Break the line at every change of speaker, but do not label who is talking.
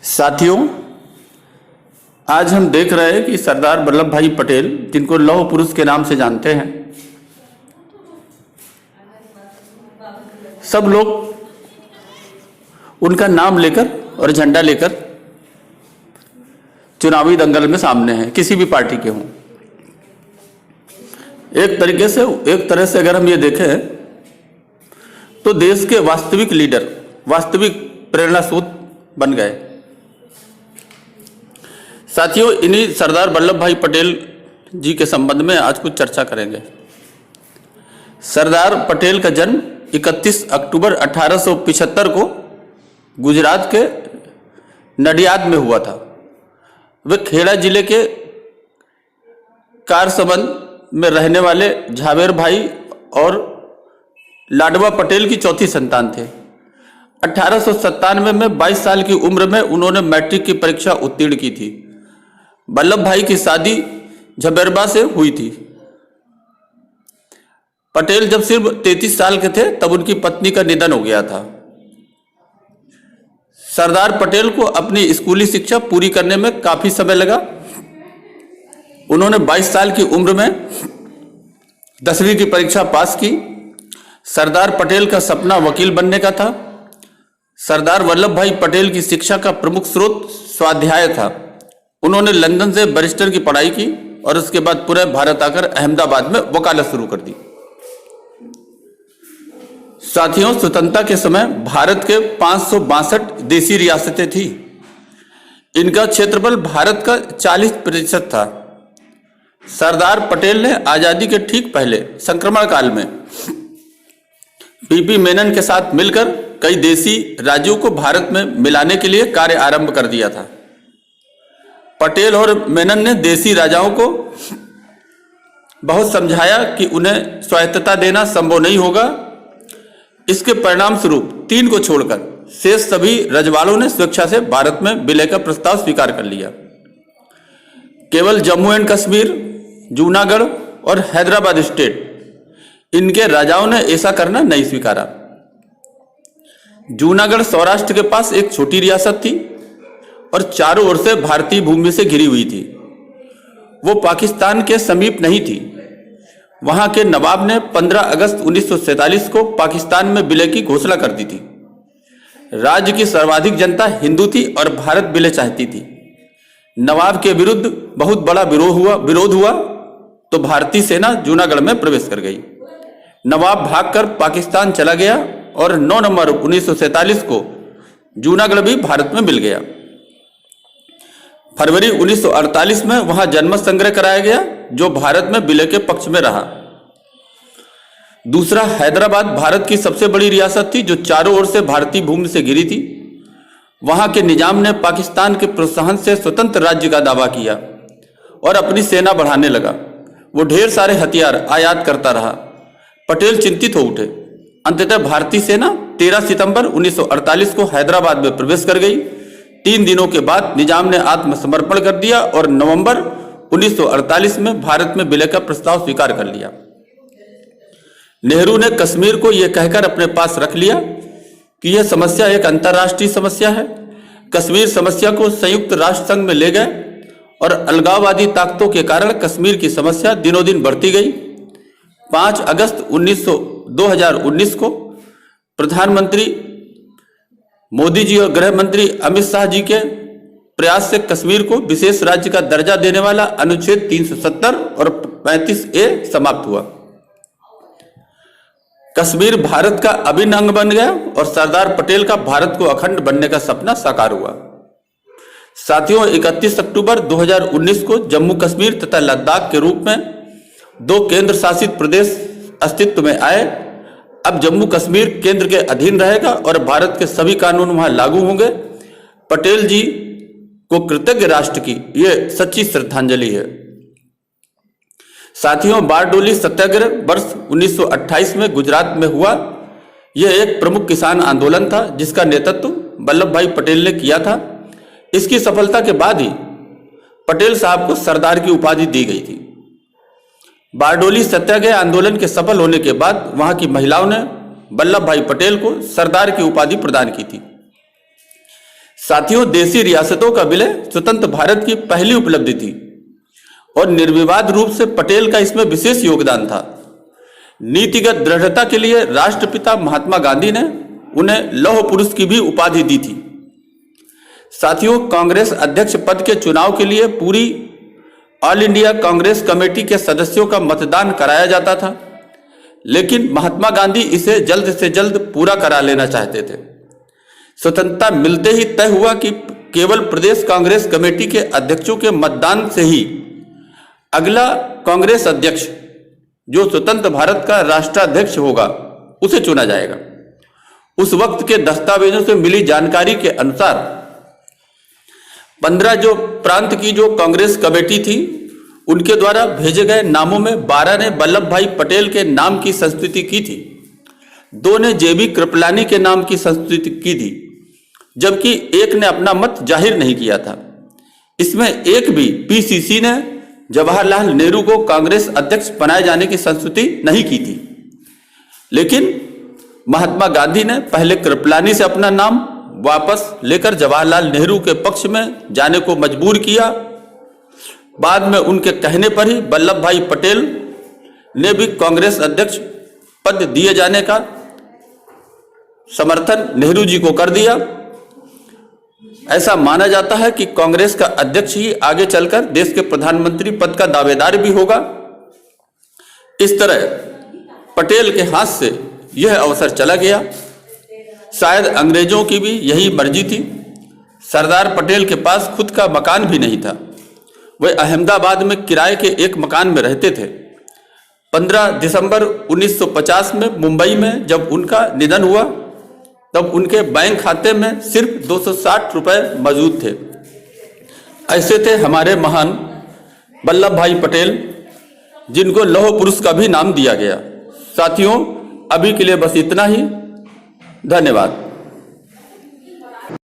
साथियों, आज हम देख रहे हैं कि सरदार वल्लभ भाई पटेल, जिनको लौह पुरुष के नाम से जानते हैं, सब लोग उनका नाम लेकर और झंडा लेकर चुनावी दंगल में सामने हैं, किसी भी पार्टी के हों। एक तरह से अगर हम ये देखें तो देश के वास्तविक लीडर, वास्तविक प्रेरणा स्रोत बन गए। साथियों, इन्हीं सरदार वल्लभ भाई पटेल जी के संबंध में आज कुछ चर्चा करेंगे। सरदार पटेल का जन्म 31 अक्टूबर 1875 को गुजरात के नडियाद में हुआ था। वे खेड़ा जिले के कारसबंद में रहने वाले झावेर भाई और लाडवा पटेल की चौथी संतान थे। 1897 में 22 साल की उम्र में उन्होंने मैट्रिक की परीक्षा उत्तीर्ण की थी। वल्लभ भाई की शादी झबेरबा से हुई थी। पटेल जब सिर्फ 33 साल के थे तब उनकी पत्नी का निधन हो गया था। सरदार पटेल को अपनी स्कूली शिक्षा पूरी करने में काफी समय लगा। उन्होंने 22 साल की उम्र में 10वीं की परीक्षा पास की। सरदार पटेल का सपना वकील बनने का था। सरदार वल्लभ भाई पटेल की शिक्षा का प्रमुख स्रोत स्वाध्याय था। उन्होंने लंदन से बैरिस्टर की पढ़ाई की और उसके बाद पूरे भारत आकर अहमदाबाद में वकालत शुरू कर दी। साथियों, स्वतंत्रता के समय भारत के 562 देशी रियासतें थी। इनका क्षेत्रफल भारत का 40% था। सरदार पटेल ने आजादी के ठीक पहले संक्रमण काल में पीपी मेनन के साथ मिलकर कई देशी राज्यों को भारत में मिलाने के लिए कार्य आरंभ कर दिया था। पटेल और मेनन ने देशी राजाओं को बहुत समझाया कि उन्हें स्वायत्तता देना संभव नहीं होगा। इसके परिणाम स्वरूप 3 को छोड़कर शेष सभी रजवाड़ों ने स्वेच्छा से भारत में विलय का प्रस्ताव स्वीकार कर लिया। केवल जम्मू एंड कश्मीर, जूनागढ़ और हैदराबाद स्टेट, इनके राजाओं ने ऐसा करना नहीं स्वीकारा। जूनागढ़ सौराष्ट्र के पास एक छोटी रियासत थी और चारों ओर से भारतीय भूमि से घिरी हुई थी। वो पाकिस्तान के समीप नहीं थी। वहां के नवाब ने 15 अगस्त 1947 को पाकिस्तान में विलय की घोषणा कर दी थी। राज्य की सर्वाधिक जनता हिंदू थी और भारत विलय चाहती थी। नवाब के विरुद्ध बहुत बड़ा विरोध हुआ तो भारतीय सेना जूनागढ़ में प्रवेश कर गई। नवाब भागकर पाकिस्तान चला गया और 9 नवंबर 1947 को जूनागढ़ भी भारत में मिल गया। फरवरी 1948 में वहां जनमत संग्रह कराया गया जो भारत में विलय के पक्ष में रहा। दूसरा, हैदराबाद भारत की सबसे बड़ी रियासत थी जो चारों ओर से भारतीय भूमि से घिरी थी। वहां के निजाम ने पाकिस्तान के प्रोत्साहन से स्वतंत्र राज्य का दावा किया और अपनी सेना बढ़ाने लगा। वो ढेर सारे हथियार आयात करता रहा। पटेल चिंतित हो उठे। अंततः भारतीय सेना 13 सितंबर 1948 को हैदराबाद में प्रवेश कर गई। 3 दिनों के बाद निजाम ने आत्मसमर्पण कर दिया और नवंबर 1948 में भारत में विलय का प्रस्ताव स्वीकार कर लिया। नेहरू ने कश्मीर को यह कहकर अपने पास रख लिया कि यह समस्या एक अंतर्राष्ट्रीय समस्या है। कश्मीर समस्या को संयुक्त राष्ट्र संघ में ले गए और अलगाववादी ताकतों के कारण कश्मीर की समस्या दिनों दिन बढ़ती गई। 5 अगस्त 2019 को प्रधानमंत्री मोदी जी और गृह मंत्री अमित शाह जी के प्रयास से कश्मीर को विशेष राज्य का दर्जा देने वाला अनुच्छेद 370 और 35A समाप्त हुआ। कश्मीर भारत का अभिन्न अंग बन गया और सरदार पटेल का भारत को अखंड बनने का सपना साकार हुआ। साथियों, 31 अक्टूबर 2019 को जम्मू कश्मीर तथा लद्दाख के रूप में 2 केंद्र शासित प्रदेश अस्तित्व में आए। अब जम्मू कश्मीर केंद्र के अधीन रहेगा और भारत के सभी कानून वहां लागू होंगे। पटेल जी को कृतज्ञ राष्ट्र की यह सच्ची श्रद्धांजलि है। साथियों, बारडोली सत्याग्रह वर्ष 1928 में गुजरात में हुआ। यह एक प्रमुख किसान आंदोलन था जिसका नेतृत्व वल्लभ भाई पटेल ने किया था। इसकी सफलता के बाद ही पटेल साहब को सरदार की उपाधि दी गई थी। बारडोली सत्याग्रह आंदोलन के सफल होने के बाद वहां की महिलाओं ने वल्लभ भाई पटेल को सरदार की उपाधि प्रदान की थी। साथियों, देशी रियासतों का विलय स्वतंत्र भारत की पहली उपलब्धि थी और निर्विवाद रूप से पटेल का इसमें विशेष योगदान था। नीतिगत दृढ़ता के लिए राष्ट्रपिता महात्मा गांधी ने उन्हें लौह पुरुष की भी उपाधि दी थी। साथियों, कांग्रेस अध्यक्ष पद के चुनाव के लिए पूरी ऑल इंडिया कांग्रेस कमेटी के सदस्यों का मतदान कराया जाता था, लेकिन महात्मा गांधी इसे जल्द से जल्द पूरा करा लेना चाहते थे। स्वतंत्रता मिलते ही तय हुआ कि केवल प्रदेश कांग्रेस कमेटी के अध्यक्षों के मतदान से ही अगला कांग्रेस अध्यक्ष, जो स्वतंत्र भारत का राष्ट्राध्यक्ष होगा, उसे चुना जाएगा। उस वक्त के दस्तावेजों से मिली जानकारी के अनुसार 15 जो प्रांत की जो कांग्रेस कमेटी थी, उनके द्वारा भेजे गए नामों में 12 ने वल्लभ भाई पटेल के नाम की संस्तुति की थी, 2 ने जेबी कृपलानी के नाम की संस्तुति की थी, जबकि एक ने अपना मत जाहिर नहीं किया था। इसमें एक भी पीसीसी ने जवाहरलाल नेहरू को कांग्रेस अध्यक्ष बनाए जाने की संस्तुति नहीं की थी। लेकिन महात्मा गांधी ने पहले कृपलानी से अपना नाम वापस लेकर जवाहरलाल नेहरू के पक्ष में जाने को मजबूर किया। बाद में उनके कहने पर ही वल्लभ भाई पटेल ने भी कांग्रेस अध्यक्ष पद दिए जाने का समर्थन नेहरू जी को कर दिया। ऐसा माना जाता है कि कांग्रेस का अध्यक्ष ही आगे चलकर देश के प्रधानमंत्री पद का दावेदार भी होगा। इस तरह पटेल के हाथ से यह अवसर चला गया। शायद अंग्रेजों की भी यही मर्जी थी। सरदार पटेल के पास खुद का मकान भी नहीं था। वे अहमदाबाद में किराए के एक मकान में रहते थे। 15 दिसंबर 1950 में मुंबई में जब उनका निधन हुआ, तब उनके बैंक खाते में सिर्फ 260 रुपए मौजूद थे। ऐसे थे हमारे महान वल्लभ भाई पटेल, जिनको लौह पुरुष का भी नाम दिया गया। साथियों, अभी के लिए बस इतना ही। धन्यवाद।